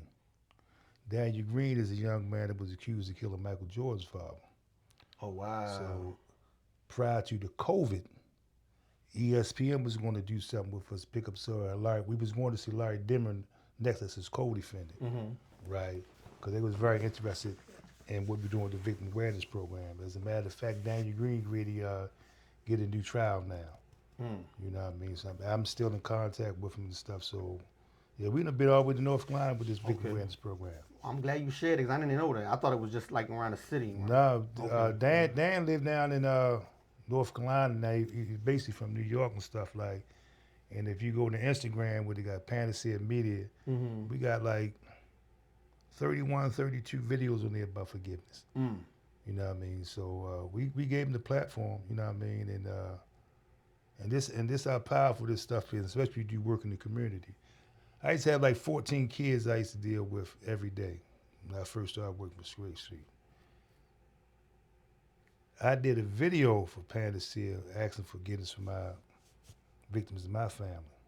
Daniel Green is a young man that was accused of killing Michael Jordan's father. Oh wow. So prior to the COVID, ESPN was going to do something with us, pick up Larry. We was going to see Larry Dimmer next as his co-defendant, right? Because they was very interested in what we're doing with the victim awareness program. As a matter of fact, Daniel Green really get a new trial now. You know what I mean? So I'm still in contact with him and stuff. So yeah, we done been all the way to North Carolina with this victim awareness program. I'm glad you shared it because I didn't know that. I thought it was just like around the city. No, Dan lived down in North Carolina. Now he's basically from New York and stuff like. And if you go to Instagram where they got Panacea Media, we got like 31, 32 videos on there about forgiveness. You know what I mean? So we gave him the platform. You know what I mean? And this how powerful this stuff is, especially if you work in the community. I used to have like 14 kids I used to deal with every day when I first started working with Straight Street. I did a video for Panacea asking forgiveness for my victims in my family.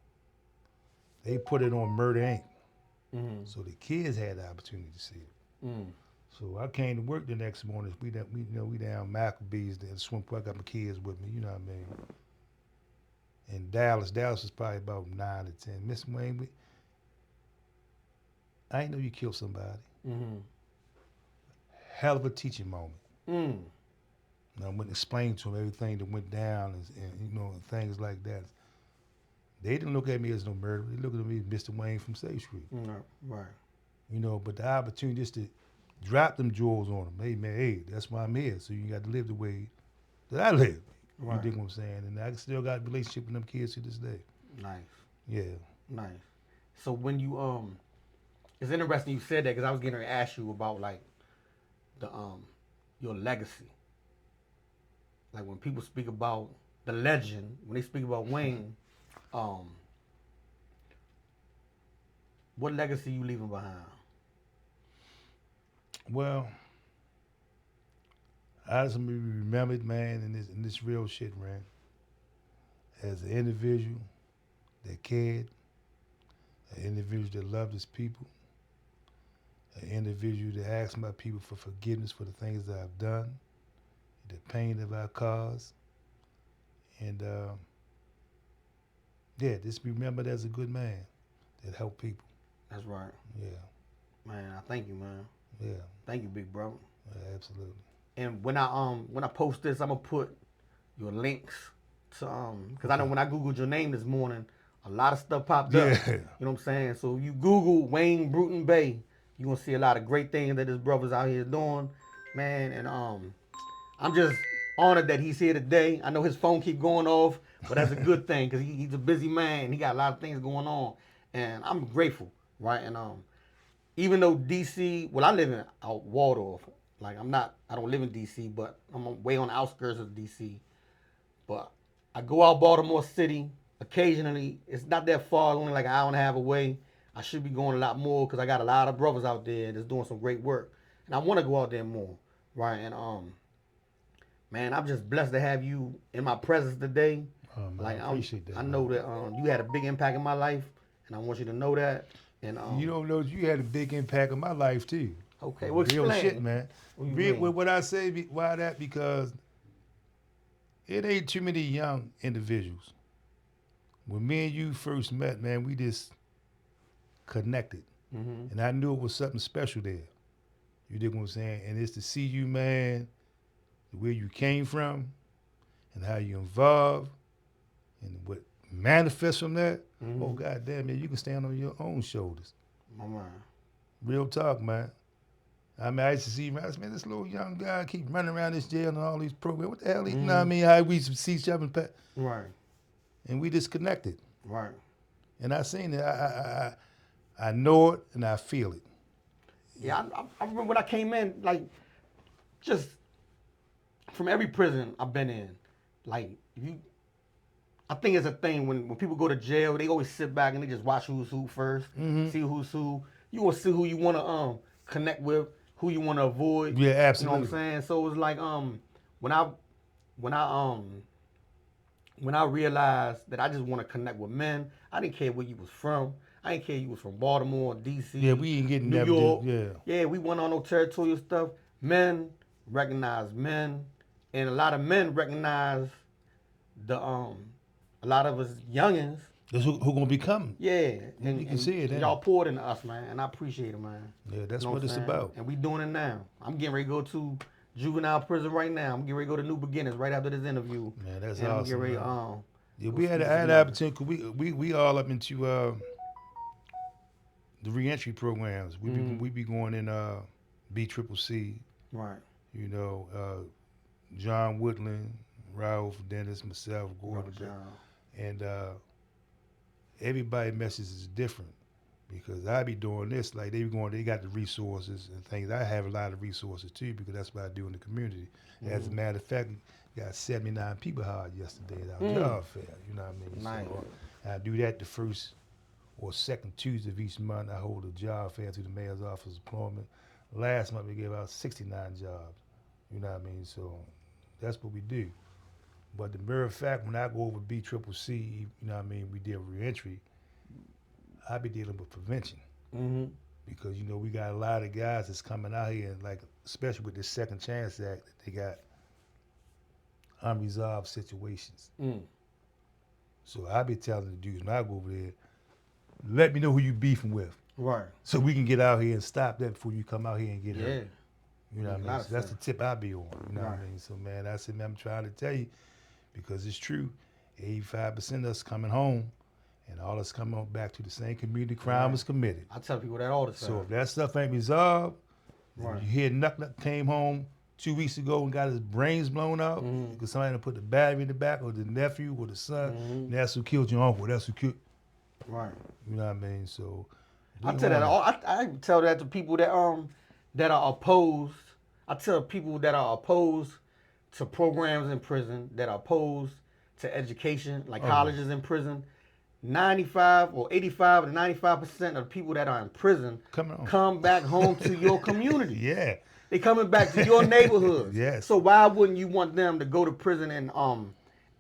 They put it on Murder Inc. So the kids had the opportunity to see it. So I came to work the next morning. We down Maccabee and swim park. I got my kids with me. You know what I mean? In Dallas was probably about 9 to 10. Miss Wayne, I ain't know you killed somebody. Hell of a teaching moment. And I went and explained to them everything that went down and things like that. They didn't look at me as no murderer. They looked at me as Mr. Wayne from State Street. Right. But the opportunity just to drop them jewels on them. Hey, man, hey, that's why I'm here. So you got to live the way that I live. Right. You dig what I'm saying? And I still got a relationship with them kids to this day. Nice. Yeah. Nice. So when you it's interesting you said that because I was getting ready to ask you about like the your legacy. Like when people speak about the legend, when they speak about Wayne, what legacy you leaving behind? Well, I just be remembered, man, in this real shit, man, as an individual that cared, an individual that loved his people, an individual that asked my people for forgiveness for the things that I've done, the pain that I caused, and just be remembered as a good man that helped people. That's right. Yeah. Man, I thank you, man. Yeah. Thank you, big bro. Yeah, absolutely. And when I post this, I'm gonna put your links to because I know when I googled your name this morning, a lot of stuff popped up. Yeah. You know what I'm saying? So if you Google Wayne Brewton-Bey, you're gonna see a lot of great things that his brother's out here doing, man. And I'm just honored that he's here today. I know his phone keep going off, but that's a good thing because he's a busy man. He got a lot of things going on, and I'm grateful, right? And even though DC, well, I live in Waldorf. Like I don't live in DC, but I'm way on the outskirts of DC. But I go out Baltimore City occasionally. It's not that far, only like an hour and a half away. I should be going a lot more because I got a lot of brothers out there that's doing some great work, and I want to go out there more, right? And man, I'm just blessed to have you in my presence today. Man, Like I appreciate that. I know that you had a big impact in my life, and I want you to know that. And You don't know you had a big impact on my life too. okay, well, Real explain. shit, man. What you Real, mean? what I say, why that? Because it ain't too many young individuals. When me and you first met, man, we just connected. Mm-hmm. And I knew it was something special there. You dig what I'm saying? And it's to see you, man, where you came from and how you evolved and what manifests from that. Mm-hmm. Oh, goddamn, man, you can stand on your own shoulders. My man. Real talk, man. I mean, I used to see, man, this little young guy keep running around this jail and all these programs. What the hell? You know what I mean? How we used to see each other Right. and we just connected. Right. And I seen it. I know it and I feel it. Yeah, I remember when I came in, like, just from every prison I've been in, like, I think it's a thing when people go to jail, they always sit back and they just watch who's who 1st, see who's who. You want to see who you want to connect with, who you want to avoid. Yeah, absolutely. You know what I'm saying? So it was like when I realized that I just want to connect with men, I didn't care where you was from. I didn't care you was from Baltimore, D.C., Yeah, we ain't getting New never York. yeah, we went on no territorial stuff. Men recognize men, and a lot of men recognize a lot of us youngins. That's who gonna be coming. Yeah, and you can see it. y'all poured into us, man, and I appreciate it, man. Yeah, that's You know what it's I'm saying? about. And we doing it now. I'm getting ready to go to juvenile prison right now. I'm getting ready to go to New Beginnings right after this interview. Man, that's and I'm awesome. getting ready, Man. Yeah, go we had speak an to them. opportunity. We all up into the reentry programs. We be going in BCCC. Right. You know, John Woodland, Ralph, Dennis, myself, Gordon, and everybody's message is different because I be doing this like they got the resources and things. I have a lot of resources too because that's what I do in the community. As a matter of fact, got 79 people hired yesterday at our job fair. You know what I mean? Nice. So I do that the first or second Tuesday of each month. I hold a job fair through the mayor's office of employment. Last month we gave out 69 jobs. You know what I mean? So that's what we do. But the mere fact, when I go over BCCC, you know what I mean, we deal with reentry, I be dealing with prevention. Mm-hmm. Because, you know, we got a lot of guys that's coming out here, and like, especially with this Second Chance Act, they got unresolved situations. So I be telling the dudes when I go over there, let me know who you beefing with. Right. So we can get out here and stop that before you come out here and get hurt. You know what I mean? So that's the tip I be on. You know what I mean? So, man, I said, man, I'm trying to tell you, because it's true, 85% of us coming home, and all us coming back to the same community crime was committed. I tell people that all the time. So if that stuff ain't resolved, Right. you hear Nuck came home 2 weeks ago and got his brains blown out because somebody done put the battery in the back, or the nephew or the son, and that's who killed your uncle. That's who killed. Right. You know what I mean? So I tell that all. I tell that to people that are opposed. I tell people that are opposed to programs in prison, that are opposed to education, like colleges in prison. 95 or 85 to 95% of the people that are in prison come back home to your community. Yeah. They coming back to your neighborhood. Yes. So why wouldn't you want them to go to prison and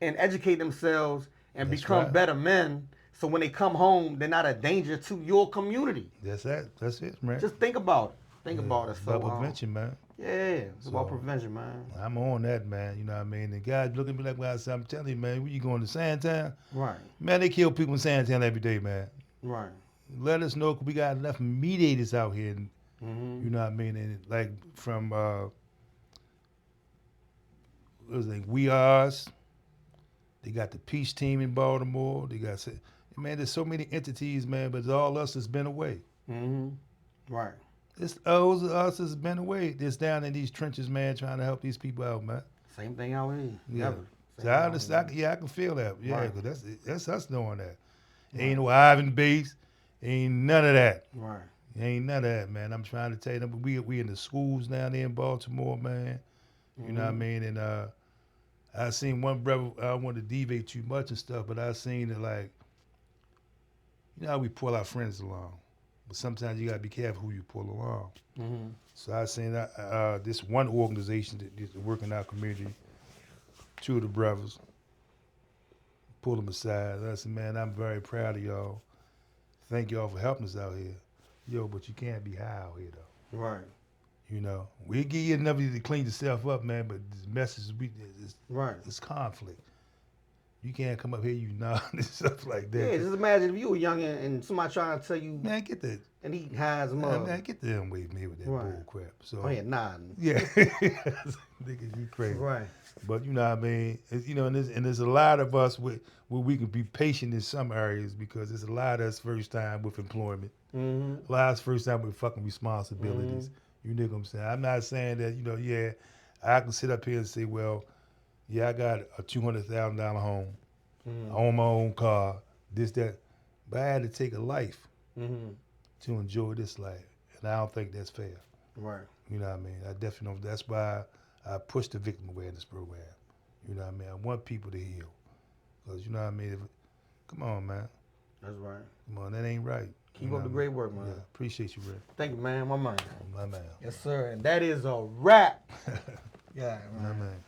educate themselves and become better men? So when they come home, they're not a danger to your community. That's it, man. Just think about it. Think about it. So, about prevention, man. Yeah, it's about prevention, man. I'm on that, man. You know what I mean? The guys look at me like, well, I'm telling you, man, where you going to Sandtown? Right. Man, they kill people in Sandtown every day, man. Right. Let us know, because we got enough mediators out here. Mm-hmm. You know what I mean? And like from, what was it, We Are Us. They got the Peace Team in Baltimore. They got, man, there's so many entities, man, but it's all us that's been away. Mm-hmm. Right. It's all us that's been away. Just down in these trenches, man, trying to help these people out, man. Same thing out here. Yeah. So I understand. Yeah, I can feel that. Yeah, Right. because that's us doing that. Ain't no Ivan base. Ain't none of that. Right. Ain't none of that, man. I'm trying to tell you, but we in the schools down there in Baltimore, man. You know what I mean? And I seen one brother, I don't want to deviate too much and stuff, but I seen it like, you know how we pull our friends along. But sometimes you got to be careful who you pull along. Mm-hmm. So I seen this one organization that is working in our community, two of the brothers, pull them aside. I said, man, I'm very proud of y'all. thank y'all for helping us out here. Yo, but you can't be high out here, though. Right. You know, we give you enough to clean yourself up, man, but this message, Right. it's conflict. You can't come up here, you know, and stuff like that. Yeah, just imagine if you were young and somebody trying to tell you, Man, get that. and he high as a mother. Man, get the M away from me with that Right. bull crap. So, Oh, yeah, nodding. yeah. Nigga, you crazy. Right. But you know what I mean? It's, you know, and there's a lot of us where we can be patient in some areas because there's a lot of us first time with employment. Mm-hmm. A lot of us first time with fucking responsibilities. You know what I'm saying? I'm not saying that, you know, yeah, I can sit up here and say, well, yeah, I got a $200,000 home. I own my own car, this, that. But I had to take a life to enjoy this life. And I don't think that's fair. Right. You know what I mean? I definitely don't. That's why I push the victim awareness program. You know what I mean? I want people to heal. Because, you know what I mean? Come on, man. That's right. Come on, that ain't right. Keep up the great work, man. Yeah, appreciate you, Rick. Thank you, man. My man. My man. Yes, sir. And that is a wrap. Yeah, My man. man.